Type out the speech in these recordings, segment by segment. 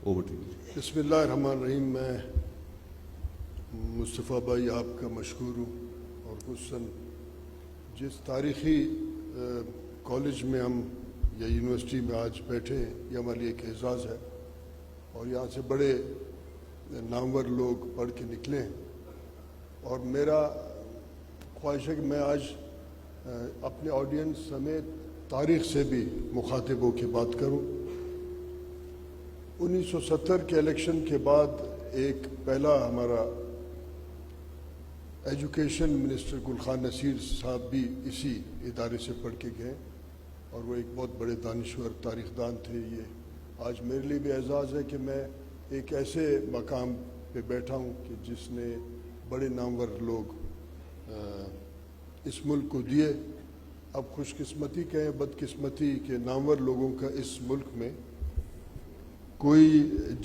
Over to you. بسم اللہ الرحمن الرحیم. میں مصطفیٰ بھائی آپ کا مشکور ہوں، اور خصوصاً جس تاریخی کالج میں ہم یا یونیورسٹی میں آج بیٹھے ہیں، یہ ہمارے لیے ایک اعزاز ہے، اور یہاں سے بڑے نامور لوگ پڑھ کے نکلے ہیں. اور میرا خواہش ہے کہ میں آج اپنے آڈینس سمیت تاریخ سے بھی مخاطب ہو کے بات کروں. 1970 کے الیکشن کے بعد ایک پہلا ہمارا ایجوکیشن منسٹر گل خان نصیر صاحب بھی اسی ادارے سے پڑھ کے گئے، اور وہ ایک بہت بڑے دانشور تاریخ دان تھے. یہ آج میرے لیے بھی اعزاز ہے کہ میں ایک ایسے مقام پہ بیٹھا ہوں کہ جس نے بڑے نامور لوگ اس ملک کو دیے. اب خوش قسمتی کہیں بدقسمتی کہ نامور لوگوں کا اس ملک میں کوئی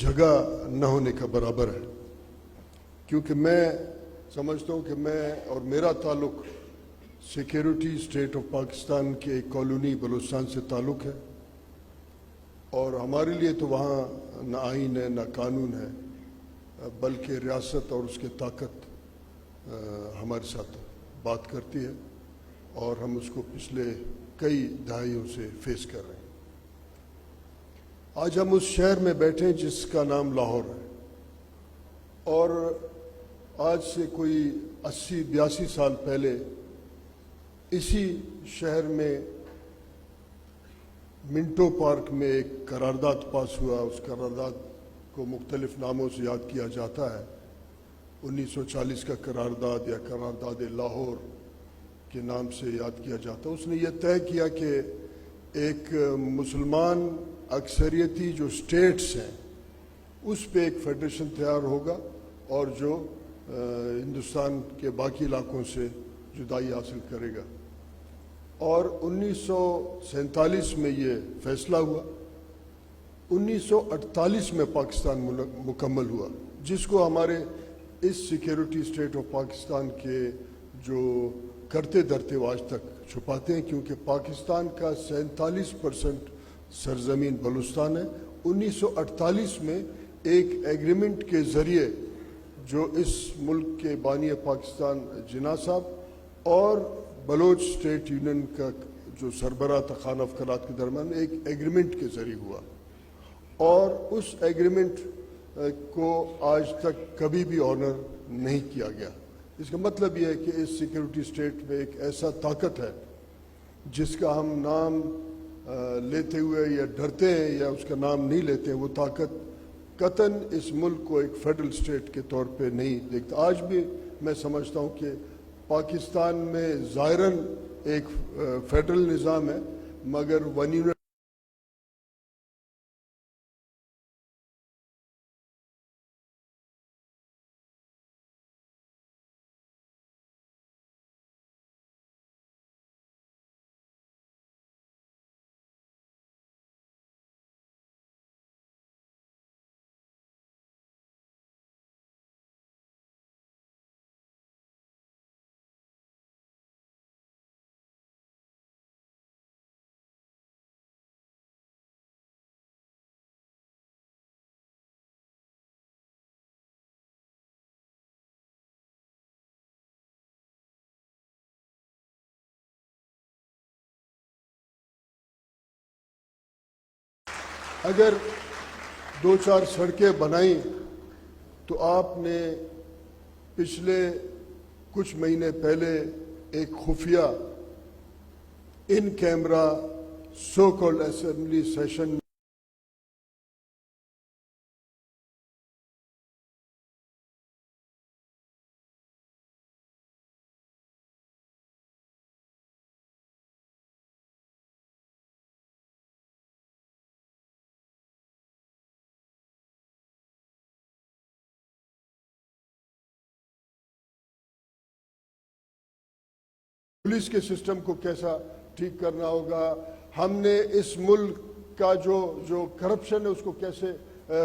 جگہ نہ ہونے کا برابر ہے، کیونکہ میں سمجھتا ہوں کہ میں اور میرا تعلق سیکیورٹی اسٹیٹ آف پاکستان کے ایک کالونی بلوچستان سے تعلق ہے، اور ہمارے لیے تو وہاں نہ آئین ہے نہ قانون ہے، بلکہ ریاست اور اس کی طاقت ہمارے ساتھ بات کرتی ہے، اور ہم اس کو پچھلے کئی دہائیوں سے فیس کر رہے ہیں. آج ہم اس شہر میں بیٹھے ہیں جس کا نام لاہور ہے، اور آج سے کوئی 80-82 سال پہلے اسی شہر میں منٹو پارک میں ایک قرارداد پاس ہوا. اس قرارداد کو مختلف ناموں سے یاد کیا جاتا ہے. 1940 کا قرارداد یا قرارداد لاہور کے نام سے یاد کیا جاتا ہے. اس نے یہ طے کیا کہ ایک مسلمان اکثریتی جو اسٹیٹس ہیں اس پہ ایک فیڈریشن تیار ہوگا، اور جو ہندوستان کے باقی علاقوں سے جدائی حاصل کرے گا. اور 1947 میں یہ فیصلہ ہوا. 1948 میں پاکستان مکمل ہوا، جس کو ہمارے اس سیکیورٹی اسٹیٹ آف پاکستان کے جو کرتے دھرتے وہ آج تک چھپاتے ہیں، کیونکہ پاکستان کا 47% سرزمین بلوچستان ہے. 1948 میں ایک ایگریمنٹ کے ذریعے جو اس ملک کے بانی پاکستان جناح صاحب اور بلوچ اسٹیٹ یونین کا جو سربراہ تھا خان افقرات کے درمیان ایک ایگریمنٹ کے ذریعے ہوا، اور اس ایگریمنٹ کو آج تک کبھی بھی آنر نہیں کیا گیا. اس کا مطلب یہ ہے کہ اس سیکیورٹی اسٹیٹ میں ایک ایسا طاقت ہے جس کا ہم نام لیتے ہوئے یا ڈرتے ہیں یا اس کا نام نہیں لیتے ہیں. وہ طاقت قطعاً اس ملک کو ایک فیڈرل اسٹیٹ کے طور پہ نہیں دیکھتا. آج بھی میں سمجھتا ہوں کہ پاکستان میں ظاہراً ایک فیڈرل نظام ہے، مگر ون یونٹ اگر 2-4 سڑکیں بنائیں تو آپ نے پچھلے کچھ مہینے پہلے ایک خفیہ in camera so called assembly session police کے سسٹم کو کیسا ٹھیک کرنا ہوگا، ہم نے اس ملک کا جو کرپشن ہے اس کو کیسے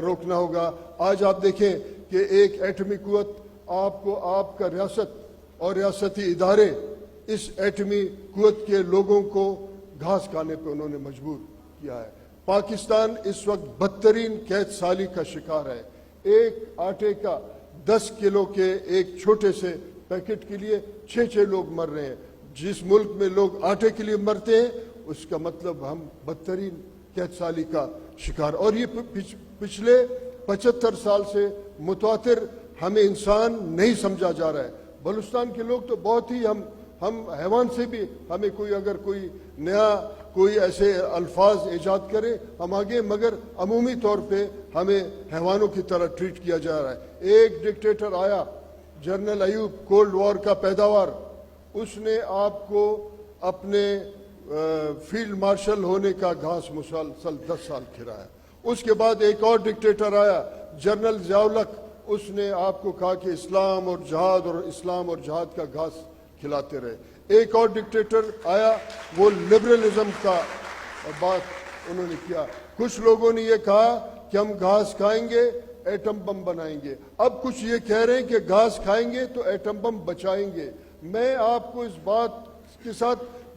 روکنا ہوگا. آج آپ دیکھیں کہ ایک ایٹمی قوت آپ کا ریاست اور ریاستی ادارے اس ایٹمی قوت کے لوگوں کو گھاس کھانے پہ انہوں نے مجبور کیا ہے. पाकिस्तान इस वक्त बदतरीन कैद साली का शिकार है। एक आटे का 10 किलो के एक छोटे से पैकेट के लिए 6 लोग मर रहे हैं। जिस मुल्क में लोग आटे के लिए मरते हैं, उसका मतलब हम बदतरीन कैद साली का शिकार। और ये पिछले 75 साल से मुतवातिर हमें इंसान नहीं समझा जा रहा है। बलूचिस्तान के लोग तो बहुत ही हम हैवान से भी, हमें कोई अगर कोई नया कोई ऐसे अल्फाज ईजाद करे हम आगे, मगर अमूमी तौर पे हमें हैवानों की तरह ट्रीट किया जा रहा है। एक डिक्टेटर आया, जनरल अयूब, कोल्ड वॉर का पैदावार, उसने आपको अपने फील्ड मार्शल होने का घास मुसलसल 10 साल खिलाया। उसके बाद एक और डिक्टेटर आया, जनरल ज़ियाउल-हक, उसने आपको कहा कि इस्लाम और जहाद का घास खिलाते रहे। एक और डिक्टेटर आया, वो लिबरलिज्म का बात उन्होंने किया। कुछ लोगों ने ये कहा कि हम घास खाएंगे, एटम बम बनाएंगे। अब कुछ ये कह रहे हैं कि घास खाएंगे तो एटम बम बचाएंगे। मैं आपको इस बात के साथ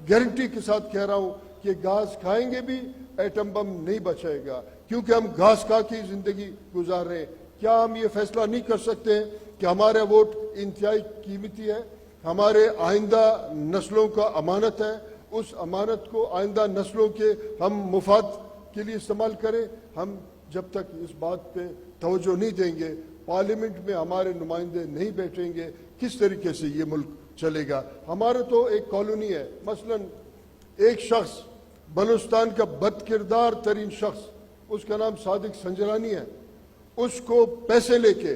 गारंटी के साथ कह रहा हूं कि घास खाएंगे भी, एटम बम नहीं बचाएगा, क्योंकि हम घास खा के जिंदगी गुजार रहे हैं। क्या हम ये फैसला नहीं कर सकते हैं कि हमारा वोट इंतहाई कीमती है, हमारे आइंदा नस्लों का अमानत है, उस अमानत को आइंदा नस्लों के हम मुफाद के लिए इस्तेमाल करें? हम जब तक इस बात पे तवज्जो नहीं देंगे, पार्लियामेंट में हमारे नुमाइंदे नहीं बैठेंगे, किस तरीके से ये मुल्क चलेगा? हमारा तो एक कॉलोनी है, मसलन एक शख्स, बलूचिस्तान का बदकिरदार तरीन शख्स, उसका नाम सादिक संजरानी है, उसको पैसे लेके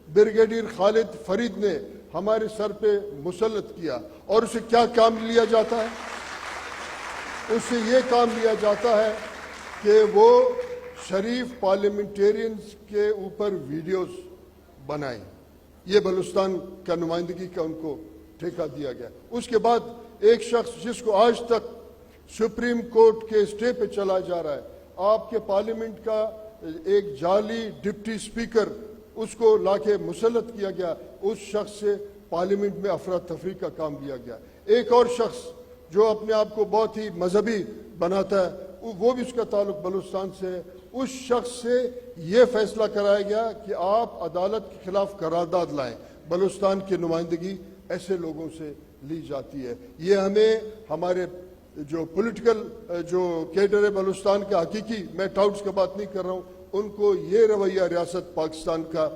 ब्रिगेडियर खालिद फरीद ने हमारे सर पे मुसल्लत किया। और उसे क्या काम लिया जाता है? उससे ये काम लिया जाता है कि वो शरीफ पार्लियामेंटेरियंस के ऊपर वीडियोस बनाए। ये बलूचिस्तान का नुमाइंदगी का उनको ठेका दिया गया। उसके बाद एक शख्स जिसको आज तक सुप्रीम कोर्ट के स्टे पे चला जा रहा है, आपके पार्लियामेंट का एक जाली डिप्टी स्पीकर, उसको लाके मुसल्लत किया गया। उस शख्स से पार्लियामेंट में अफरा तफरी का काम लिया गया। एक और शख्स जो अपने आप को बहुत ही मजहबी बनाता है, वो भी उसका ताल्लुक बलूचिस्तान से है। उस शख्स से ये फैसला कराया गया कि आप अदालत के खिलाफ करारदाद लाएं। बलूचिस्तान की नुमाइंदगी ऐसे लोगों से ली जाती है। ये हमें हमारे जो पॉलिटिकल जो कैडर है बलूचिस्तान का हकीकी, मैं टाउट्स की बात नहीं कर रहा हूँ, उनको ये रवैया रियासत पाकिस्तान का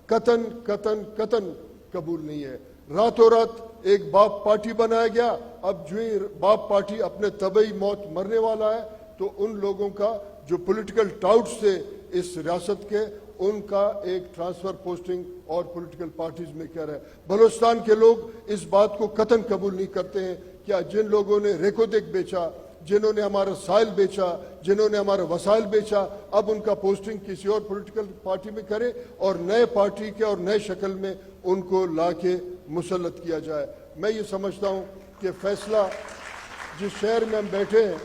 कतन कतन कतन कबूल नहीं है। रातों रात एक बाप पार्टी बनाया गया। अब जो बाप पार्टी अपने तबई मौत मरने वाला है, तो उन लोगों का जो पॉलिटिकल टाउट्स थे इस रियासत के, उनका एक ट्रांसफर पोस्टिंग और पॉलिटिकल पार्टीज में कह रहे हैं। बलूचिस्तान के लोग इस बात को कतन कबूल नहीं करते हैं। क्या जिन लोगों ने रेकोदेक बेचा, जिन्होंने हमारा साइल बेचा, जिन्होंने हमारा वसाइल बेचा, अब उनका पोस्टिंग किसी और पॉलिटिकल पार्टी में करे और नए पार्टी के और नए शक्ल में उनको लाके मुसल्लत किया जाए। मैं ये समझता हूँ कि फैसला जिस शहर में हम बैठे हैं,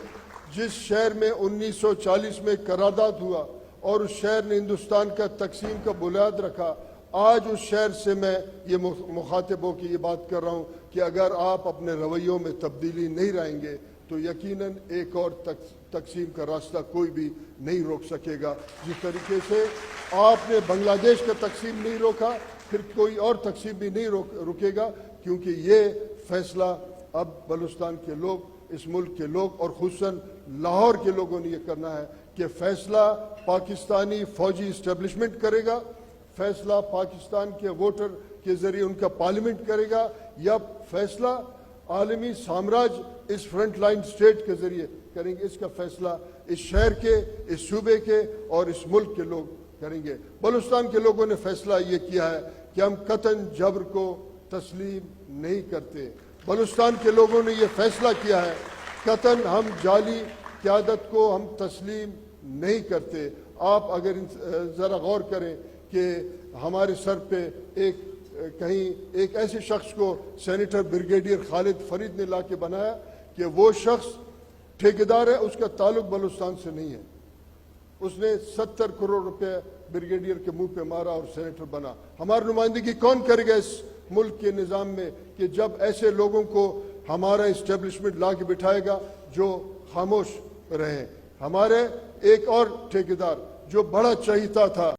जिस शहर में 1940 में करारदाद हुआ और उस शहर ने हिंदुस्तान का तकसीम का बुनियाद रखा, आज उस शहर से मैं ये मुखातिबों की ये बात कर रहा हूँ कि अगर आप अपने रवैयों में तब्दीली नहीं लाएंगे तो यकीनन एक और तकसीम का रास्ता कोई भी नहीं रोक सकेगा। जिस तरीके से आपने बांग्लादेश का तकसीम नहीं रोका, फिर कोई और तकसीम भी नहीं रुकेगा, क्योंकि ये फैसला अब बलूचिस्तान के लोग, इस मुल्क के लोग और खुसूसन लाहौर के लोगों ने ये करना है कि फैसला पाकिस्तानी फौजी इस्टेब्लिशमेंट करेगा, फैसला पाकिस्तान के वोटर के जरिए उनका पार्लियामेंट करेगा, या फैसला आलमी साम्राज्य इस फ्रंट लाइन स्टेट के जरिए करेंगे। इसका फैसला इस शहर के, इस सूबे के और इस मुल्क के लोग करेंगे। बलूचिस्तान के लोगों ने फैसला ये किया है कि हम कतन जबर को तस्लीम नहीं करते। बलूचिस्तान के लोगों ने ये फैसला किया है कतन हम जाली क़यादत को हम तस्लीम नहीं करते। आप अगर ज़रा गौर करें कि हमारे सर पे कहीं एक ऐसे शख्स को सेनेटर ब्रिगेडियर खालिद फरीद ने लाके बनाया कि वो शख्स ठेकेदार है, उसका ताल्लुक बलूचिस्तान से नहीं है। उसने 70 करोड़ रुपए ब्रिगेडियर के मुंह पे मारा और सेनेटर बना। हमारी नुमाइंदगी कौन करेगा इस मुल्क के निज़ाम में कि जब ऐसे लोगों को हमारा इस्टेब्लिशमेंट ला के बिठाएगा जो खामोश रहें? ہمارے ایک اور ٹھیکیدار جو بڑا چہیتا تھا